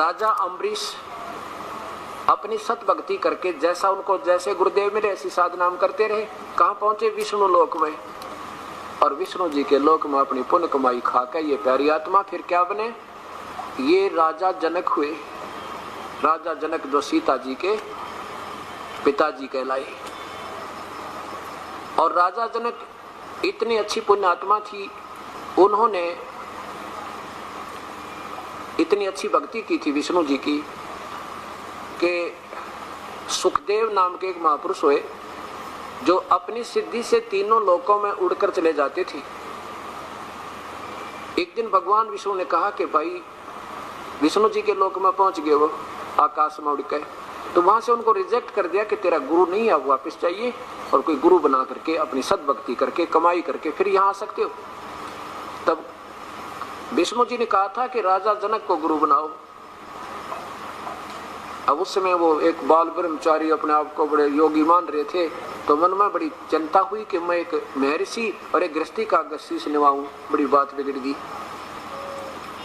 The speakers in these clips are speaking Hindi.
राजा अम्बरीश अपनी सत भक्ति करके जैसा उनको जैसे गुरुदेव मिले ऐसी साधना हम करते रहे। कहाँ पहुंचे? विष्णु लोक में। और विष्णु जी के लोक में अपनी पुण्य कमाई खा के ये प्यारी आत्मा फिर क्या बने? ये राजा जनक हुए। राजा जनक जो सीता जी के पिताजी कहलाए। और राजा जनक इतनी अच्छी पुण्य आत्मा थी, उन्होंने इतनी अच्छी भक्ति की थी विष्णु जी की कि सुखदेव नाम के एक महापुरुष हुए जो अपनी सिद्धि से तीनों लोकों में उड़कर चले जाते थे। एक दिन भगवान विष्णु ने कहा कि भाई विष्णु जी के लोक में पहुंच गए वो आकाश में उड़ गए, तो वहां से उनको रिजेक्ट कर दिया कि तेरा गुरु नहीं है, वापस चाहिए और कोई गुरु बना करके अपनी सद्भक्ति करके कमाई करके फिर यहाँ आ सकते हो। तब विष्णु जी ने कहा था कि राजा जनक को गुरु बनाओ। अब उस समय वो एक बाल ब्रह्मचारी अपने आप को बड़े योगी मान रहे थे, तो मन में बड़ी चिंता हुई कि मैं एक महर्षि और एक गृहस्थी का शीश निभाऊं। बड़ी बात बिगड़ गई।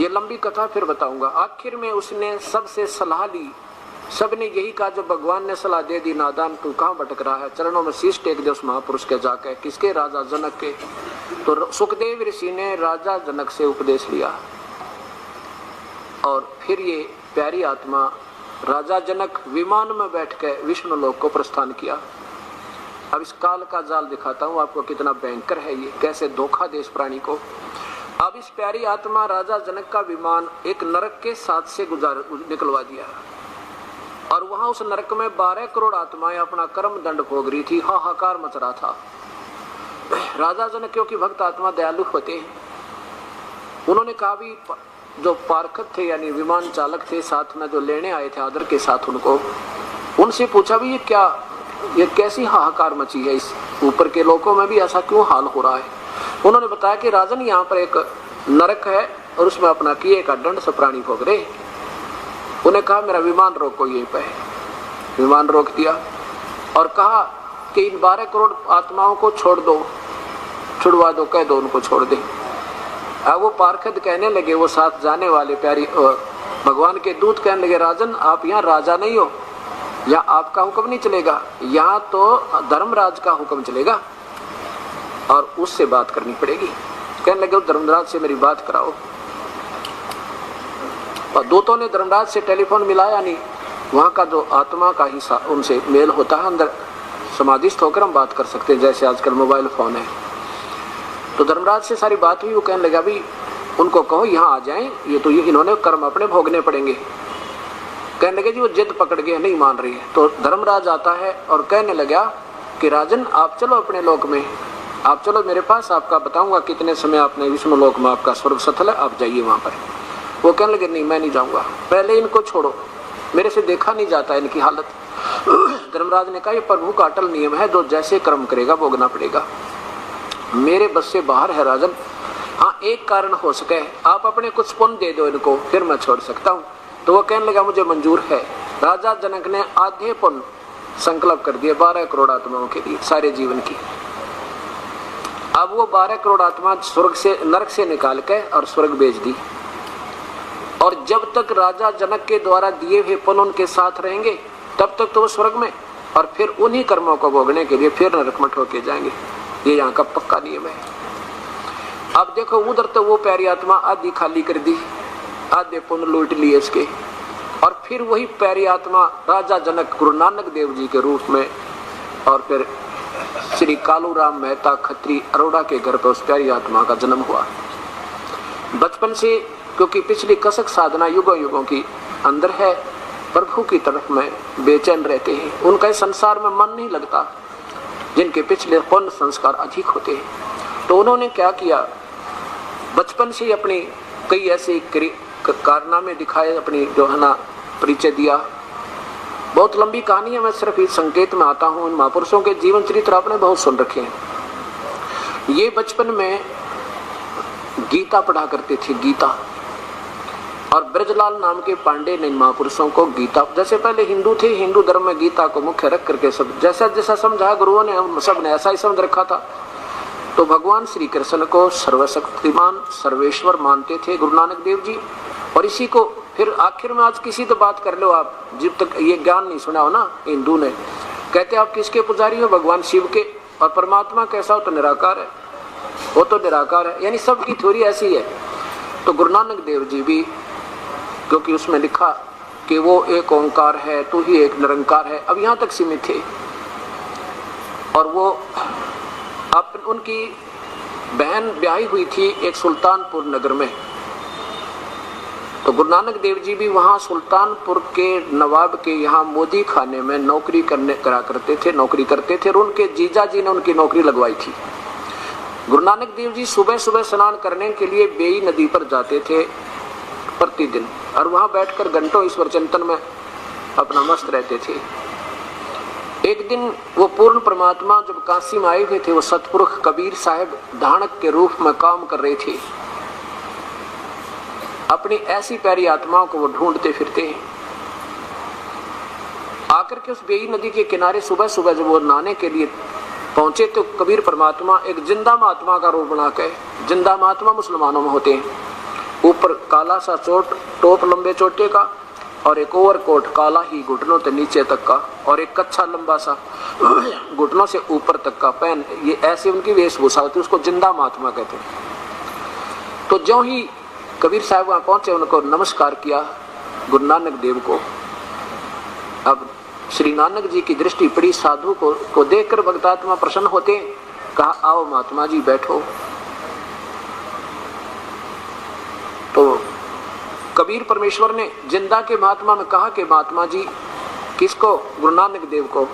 ये लंबी कथा फिर बताऊंगा। आखिर में उसने सबसे सलाह ली। सबने यही कहा, जब भगवान ने सलाह दे दी, नादान तू कहाँ भटक रहा है, चरणों में शीश टेक दे उस महापुरुष के जाके। किसके? राजा जनक के। तो सुखदेव ऋषि ने राजा जनक से उपदेश लिया और फिर ये प्यारी आत्मा राजा जनक विमान में बैठ के विष्णु लोक को प्रस्थान किया। अब इस काल का जाल दिखाता हूँ आपको कितना भयंकर है ये, कैसे धोखा दे इस प्राणी को। अब इस प्यारी आत्मा राजा जनक का विमान एक नरक के साथ से निकलवा दिया और वहां उस नरक में 12 करोड़ आत्माएं अपना कर्म दंड भोग रही थी। हाहाकार मच रहा था। राजा जनक क्योंकि भक्त आत्मा दयालु होते हैं, उन्होंने कहा भी जो पारखत थे यानी विमान चालक थे साथ में जो लेने आए थे आदर के साथ उनको, उनसे पूछा भी ये कैसी हाहाकार मची है, इस ऊपर के लोकों में भी ऐसा क्यों हाल हो रहा है। उन्होंने बताया कि राजन यहाँ पर एक नरक है और उसमें अपना किए का दंड से प्राणी भोग रहे। उन्हें कहा मेरा विमान रोको यहीं पे। विमान रोक दिया और कहा कि इन 12 करोड़ आत्माओं को छोड़ दो, छुड़वा दो, कह दो उनको छोड़ दे। अब वो पारखद कहने लगे, वो साथ जाने वाले प्यारी भगवान के दूत कहने लगे, राजन आप यहाँ राजा नहीं हो, यहाँ आपका हुक्म नहीं चलेगा, यहाँ तो धर्मराज का हुक्म चलेगा और उससे बात करनी पड़ेगी। कहने लगे धर्मराज से मेरी बात कराओ। और दूतों ने धर्मराज से टेलीफोन मिलाया नहीं, वहाँ का जो आत्मा का हिस्सा उनसे मेल होता है, अंदर समाधिस्थ होकर हम बात कर सकते हैं जैसे आजकल मोबाइल फोन है। तो धर्मराज से सारी बात हुई। वो कहने लगा भी उनको कहो यहाँ आ जाएं, ये तो इन्होंने कर्म अपने भोगने पड़ेंगे। कहने लगे जी वो जिद पकड़ गए, नहीं मान रही है। तो धर्मराज आता है और कहने लगा कि राजन आप चलो अपने लोक में, आप चलो मेरे पास, आपका बताऊंगा कितने समय आपने विष्णु लोक में आपका स्वर्ग सथल है, आप जाइए वहां पर। वो कहने लगे नहीं मैं नहीं जाऊंगा, पहले इनको छोड़ो, मेरे से देखा नहीं जाता इनकी हालत। धर्मराज ने कहा ये प्रभु का अटल नियम है, जो जैसे कर्म करेगा भोगना पड़ेगा, मेरे बस से बाहर है राजन। हाँ एक कारण हो सके, आप अपने कुछ पुण्य दे दो इनको, फिर मैं छोड़ सकता हूँ। तो वो कहने लगा मुझे मंजूर है। राजा जनक ने आधे पुण्य संकल्प कर दिए 12 करोड़ आत्माओं के लिए सारे जीवन की। अब वो 12 करोड़ आत्मा स्वर्ग से नरक से निकाल के और स्वर्ग भेज दी। और जब तक राजा जनक के द्वारा दिए हुए पुण्य उनके साथ रहेंगे तब तक तो वो स्वर्ग में, और फिर उन्हीं कर्मों को भोगने के लिए फिर नरक में ठोके जाएंगे। ये यहाँ का पक्का नियम है। अब देखो उधर तो वो प्यारी आत्मा आधी खाली कर दी, आधे पुण्य लूट लिए इसके, और फिर वही प्यारी आत्मा राजा जनक गुरु नानक देव जी के रूप में, और फिर श्री कालूराम मेहता खत्री अरोड़ा के घर पर उस प्यारी आत्मा का जन्म हुआ। बचपन से क्योंकि पिछली कसक साधना युगों युगों की अंदर है, प्रभु की तरफ में बेचैन रहते हैं, उनका इस संसार में मन नहीं लगता, जिनके पिछले पुण्य संस्कार अधिक होते हैं। तो उन्होंने क्या किया, बचपन से अपनी कई ऐसे कारनामे दिखाए, अपनी जो है ना परिचय दिया। बहुत लंबी कहानी है, मैं सिर्फ इस संकेत में आता हूँ। इन महापुरुषों के जीवन चरित्र आपने बहुत सुन रखे हैं। ये बचपन में गीता पढ़ा करते थे, गीता, और ब्रजलाल नाम के पांडे ने महापुरुषों को गीता, जैसे पहले हिंदू थे, हिंदू धर्म में गीता को मुख्य रख करके सब जैसा जैसा समझा गुरुओं ने, सब ने ऐसा ही समझ रखा था। तो भगवान श्री कृष्ण को सर्वशक्तिमान सर्वेश्वर मानते थे गुरु नानक देव जी, और इसी को फिर आखिर में आज किसी तो बात कर लो आप, जब तक ये ज्ञान नहीं सुना हो ना हिंदू ने, कहते आप किसके पुजारी हो? भगवान शिव के। और परमात्मा कैसा हो? तो निराकार है, वो तो निराकार है। यानी सबकी थ्योरी ऐसी है। तो गुरु नानक देव जी भी, क्योंकि उसमें लिखा कि वो एक ओंकार है, तू ही एक निरंकार है, अब यहाँ तक सीमित थे। और वो उनकी बहन ब्याही हुई थी एक सुल्तानपुर नगर में। तो गुरु नानक देव जी भी वहाँ सुल्तानपुर के नवाब के यहाँ मोदी खाने में नौकरी करा करते थे, नौकरी करते थे। और उनके जीजा जी ने उनकी नौकरी लगवाई थी। गुरु नानक देव जी सुबह सुबह स्नान करने के लिए बेई नदी पर जाते थे प्रतिदिन, और वहाँ बैठकर घंटों ईश्वर चिंतन में अपना मस्त रहते थे। एक दिन वो पूर्ण परमात्मा जब काशी में आए हुए थे, वो सतपुरुष कबीर साहब धानक के रूप में काम कर रहे थे। अपनी ऐसी प्यारी आत्माओं को वो ढूंढते फिरते हैं। आकर के उस बेई नदी के किनारे सुबह सुबह जब वो नहाने के लिए पहुंचे, तो कबीर परमात्मा एक जिंदा महात्मा का रूप बना के, जिंदा महात्मा मुसलमानों में होते हैं, ऊपर काला सा टोप लंबे चोटे का, और एक ओवरकोट काला ही घुटनों से नीचे तक का, और एक कच्छा लंबा सा घुटनों से ऊपर तक का पहन। ये ऐसे उनकी वेशभूषा होती है, उसको जिंदा महात्मा कहते हैं। तो ज्यों ही कबीर साहब वहां पहुंचे, उनको नमस्कार किया गुरु नानक देव को। अब श्री नानक जी की दृष्टि पड़ी साधु को देखकर भक्तात्मा प्रसन्न होते, कहा आओ महात्मा जी बैठो। तो कबीर परमेश्वर ने जिंदा के महात्मा में कहा कि महात्मा जी, किसको? गुरु नानक देव को,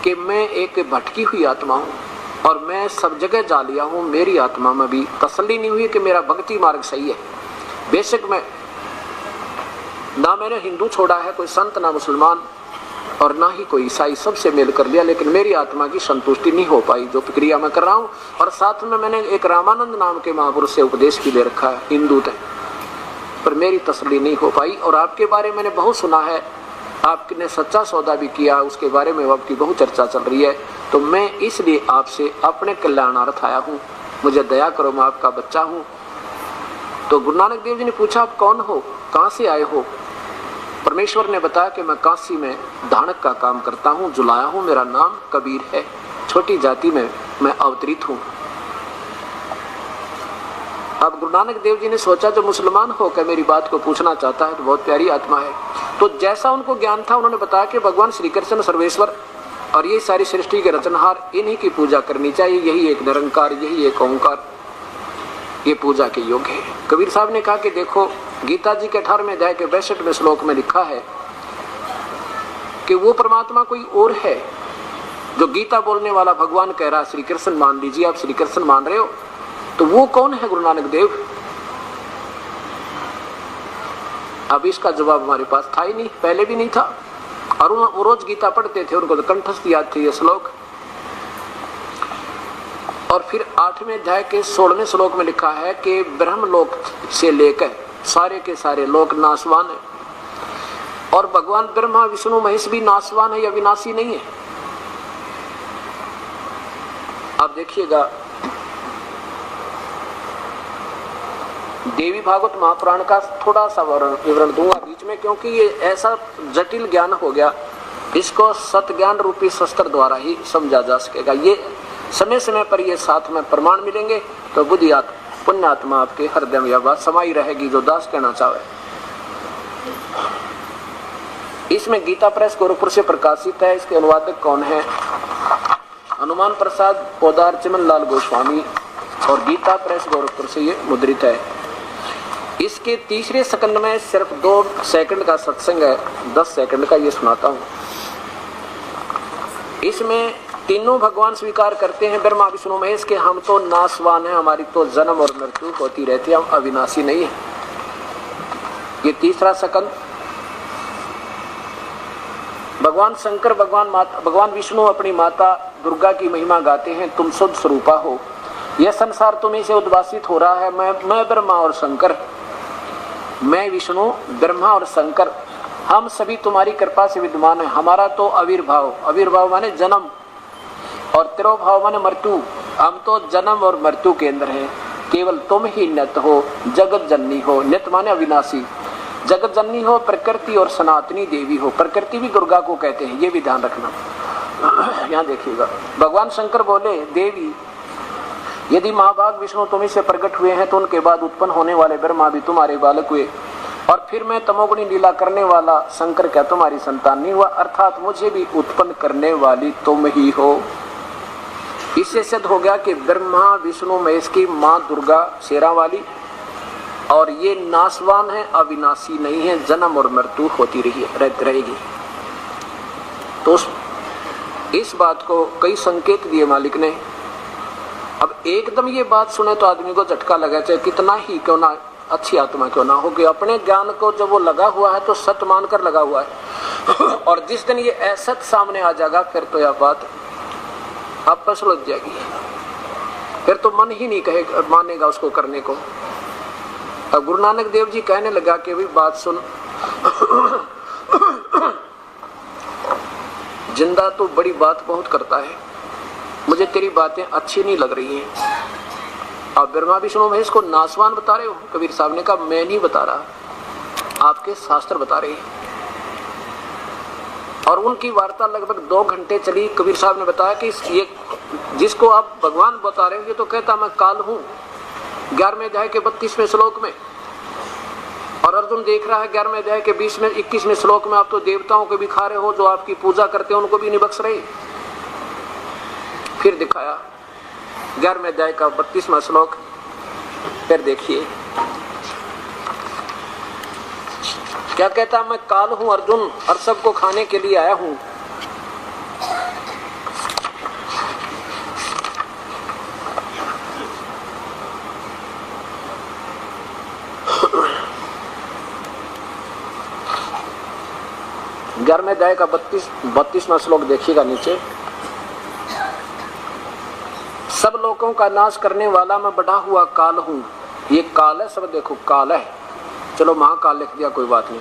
कि मैं एक भटकी हुई आत्मा हूं और मैं सब जगह जा लिया हूं, मेरी आत्मा में भी तसल्ली नहीं हुई कि मेरा भक्ति मार्ग सही है। बेशक मैं ना मैंने हिंदू छोड़ा है, कोई संत ना मुसलमान, और ना ही कोई ईसाई, सबसे मेल कर लिया, लेकिन मेरी आत्मा की संतुष्टि नहीं हो पाई जो प्रक्रिया मैं कर रहा हूँ। और साथ में मैंने एक रामानंद नाम के महापुरुष से उपदेश भी ले रखा है हिंदू थे, पर मेरी तसल्ली नहीं हो पाई। और आपके बारे मैंने बहुत सुना है, आपने सच्चा सौदा भी किया, उसके बारे में आपकी बहुत चर्चा चल रही है। तो मैं इसलिए आपसे अपने कल्याणार्थ आया हूँ, मुझे दया करो, मैं आपका बच्चा हूँ। तो गुरु नानक देव जी ने पूछा आप कौन हो, कहाँ से आए हो? परमेश्वर ने बताया कि मैं काशी में धानक का काम करता हूँ, जुलाया हूँ, मेरा नाम कबीर है, छोटी जाति में मैं अवतरित हूँ। अब गुरु नानक देव जी ने सोचा जो मुसलमान होकर मेरी बात को पूछना चाहता है तो बहुत प्यारी आत्मा है। तो जैसा उनको ज्ञान था उन्होंने बताया कि भगवान श्री कृष्ण सर्वेश्वर और ये सारी सृष्टि के रचनहार, इन्हीं की पूजा करनी चाहिए, यही एक निरंकार, यही एक ओंकार, ये पूजा के योग्य है। कबीर साहब ने कहा कि देखो गीता जी के 18वें अध्याय के 62वें श्लोक में लिखा है कि वो परमात्मा कोई और है जो गीता बोलने वाला भगवान कह रहा है श्री कृष्ण मान लीजिए, आप श्री कृष्ण मान रहे हो, तो वो कौन है गुरु नानक देव? अब इसका जवाब हमारे पास था ही नहीं, पहले भी नहीं था। और वो रोज गीता पढ़ते थे, उनको तो कंठस्थ याद थे ये श्लोक। और फिर 8वें अध्याय के 16वें श्लोक में लिखा है कि ब्रह्मलोक से लेकर सारे के सारे लोक नाशवान है, और भगवान ब्रह्मा विष्णु महेश भी नाशवान है या विनाशी नहीं है। आप देखिएगा देवी भागवत महापुराण का थोड़ा सा विवरण दूंगा बीच में, क्योंकि ये ऐसा जटिल ज्ञान हो गया, इसको सत ज्ञान रूपी शस्त्र द्वारा ही समझा जा सकेगा। ये समय समय पर ये साथ में प्रमाण मिलेंगे तो बुद्धि पुण्य आत्मा आपके हृदय में यह बात समाई रहेगी जो दास कहना चाहे। इसमें गीता प्रेस गोरखपुर से प्रकाशित है। इसके अनुवादक कौन है? हनुमान प्रसाद पोदार चिमन लाल गोस्वामी, और गीता प्रेस गोरखपुर से ये मुद्रित है। इसके तीसरे सेकंड में सिर्फ 2 सेकंड का सत्संग है, 10 सेकंड का ये सुनाता हूँ। इसमें तीनों भगवान स्वीकार करते हैं ब्रह्मा विष्णु महेश के हम तो नाशवान हैं, हमारी तो जन्म और मृत्यु होती रहती है, हम अविनाशी नहीं है। ये तीसरा सेकंड भगवान शंकर भगवान विष्णु अपनी माता दुर्गा की महिमा गाते हैं, तुम शुद्ध स्वरूपा हो, यह संसार तुम्हीं से उद्भासित हो रहा है, मैं ब्रह्मा और शंकर, मैं विष्णु ब्रह्मा और शंकर, हम सभी तुम्हारी कृपा से विद्यमान है। हमारा तो आविर्भाव माने जन्म, और तिरोभाव माने मृत्यु, हम तो जन्म और मृत्यु के अंदर है, केवल तुम ही नित्य हो, जगत जननी हो। नित्य माने अविनाशी, जगत जननी हो प्रकृति और सनातनी देवी हो। प्रकृति भी दुर्गा को कहते हैं, ये भी ध्यान रखना। यहाँ देखिएगा, भगवान शंकर बोले देवी यदि महाभाग विष्णु तुम्ही से प्रकट हुए हैं तो उनके बाद उत्पन्न होने वाले ब्रह्मा भी तुम्हारे बालक हुए, और फिर मैं तमोगुणी लीला करने वाला शंकर क्या तुम्हारी संतान नहीं हुआ, अर्थात मुझे भी उत्पन्न करने वाली तुम ही हो। इससे सिद्ध हो गया कि ब्रह्मा विष्णु महेश की माँ दुर्गा शेरा वाली, और ये नाशवान है, अविनाशी नहीं है, जन्म और मृत्यु होती रहेगी। तो इस बात को कई संकेत दिए मालिक ने। अब एकदम ये बात सुने तो आदमी को झटका लगा, चाहे कितना ही क्यों ना अच्छी आत्मा क्यों ना हो, कि अपने ज्ञान को जब वो लगा हुआ है तो सत्य मानकर लगा हुआ है। और जिस दिन ये असत सामने आ जाएगा फिर तो यह बात आप पर सुलझ जाएगी, फिर तो मन ही नहीं कहेगा मानेगा उसको करने को। अब गुरु नानक देव जी कहने लगा कि भी बात सुन, जिंदा तो बड़ी बात बहुत करता है, मुझे तेरी बातें अच्छी नहीं लग रही हैं। आप ब्रह्मा विष्णु महेश को नासवान बता रहे हो। कबीर साहब ने कहा मैं नहीं बता रहा, आपके शास्त्र बता रहे हैं। और उनकी वार्ता लगभग 2 घंटे चली। कबीर साहब ने बताया कि ये जिसको आप भगवान बता रहे हो ये तो कहता मैं काल हूं, 11वें अध्याय के 32वें श्लोक में, और अर्जुन देख रहा है 11वें अध्याय के 21वें श्लोक में आप तो देवताओं को भी खा रहे हो, जो आपकी पूजा करते हैं उनको भी नहीं बख्श रहे। फिर दिखाया 11वें अध्याय का 32वां श्लोक, फिर देखिए क्या कहता, मैं काल हूं अर्जुन और सबको खाने के लिए आया हूं। ग्यारहवें अध्याय का 32वां श्लोक देखिएगा नीचे, सब लोगों का नाश करने वाला मैं बढ़ा हुआ काल हूं। ये काल है, सब देखो काल है, चलो महाकाल लिख दिया कोई बात नहीं।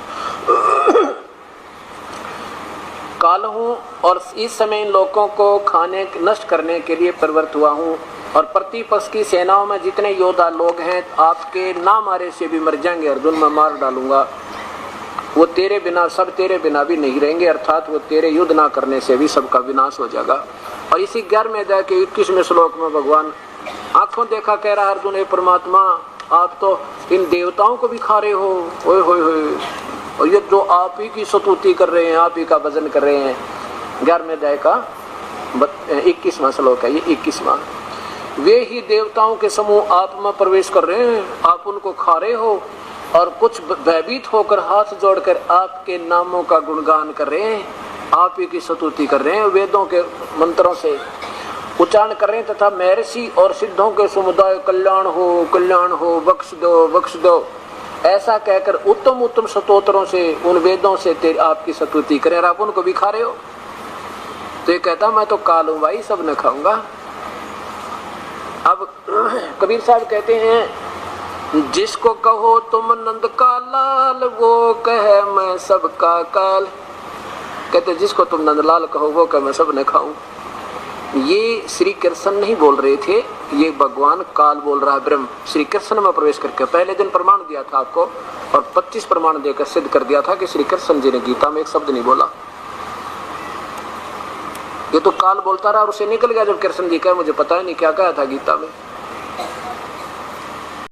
काल हूं और इस समय इन लोगों को खाने नष्ट करने के लिए प्रवृत्त हुआ हूं, और प्रतिपक्ष की सेनाओं में जितने योद्धा लोग हैं आपके ना मारे से भी मर जाएंगे अर्जुन, मैं मार डालूंगा। वो तेरे बिना, सब तेरे बिना भी नहीं रहेंगे, अर्थात वो तेरे युद्ध ना करने से भी सबका विनाश हो जाएगा। और इसी 11वें अध्याय के 21वें श्लोक में भगवान आंखों देखा कह रहा अर्जुन, हे परमात्मा आप तो इन देवताओं को भी खा रहे हो, ओए होए होए, और ये जो आप ही की स्तुति कर रहे हैं, आप ही का भजन कर रहे हैं। 11वें अध्याय का 21वां श्लोक है ये, 21वां। वे ही देवताओं के समूह आप में प्रवेश कर रहे हैं, आप उनको खा रहे हो, और कुछ भयभीत होकर हाथ जोड़कर आपके नामों का गुणगान कर रहे हैं, आप ही की स्तुति कर रहे हैं, वेदों के मंत्रों से उच्चारण कर रहे हैं, तथा महर्षि और सिद्धों के समुदाय कल्याण हो, बख्श दो ऐसा कहकर उत्तम उत्तम स्तोत्रों से उन वेदों से तेरी आपकी स्तुति करें, आप उनको भी खा रहे हो। तो ये कहता मैं तो काल हूं भाई, सब न खाऊंगा। अब कबीर साहब कहते हैं, जिसको कहो तुम नंद का लाल वो कहे मैं सबका काल। कहते जिसको तुम नंदलाल कहो वो कहे मैं सब न खाऊं। ये श्री कृष्ण नहीं बोल रहे थे, ये भगवान काल बोल रहा है। ब्रह्म श्री कृष्ण में प्रवेश करके पहले दिन प्रमाण दिया था आपको, और 25 प्रमाण देकर सिद्ध कर दिया था कि श्री कृष्ण जी ने गीता में एक शब्द नहीं बोला। ये तो काल बोलता रहा और उसे निकल गया जब कृष्ण जी कहे मुझे पता ही नहीं क्या कहा था गीता में।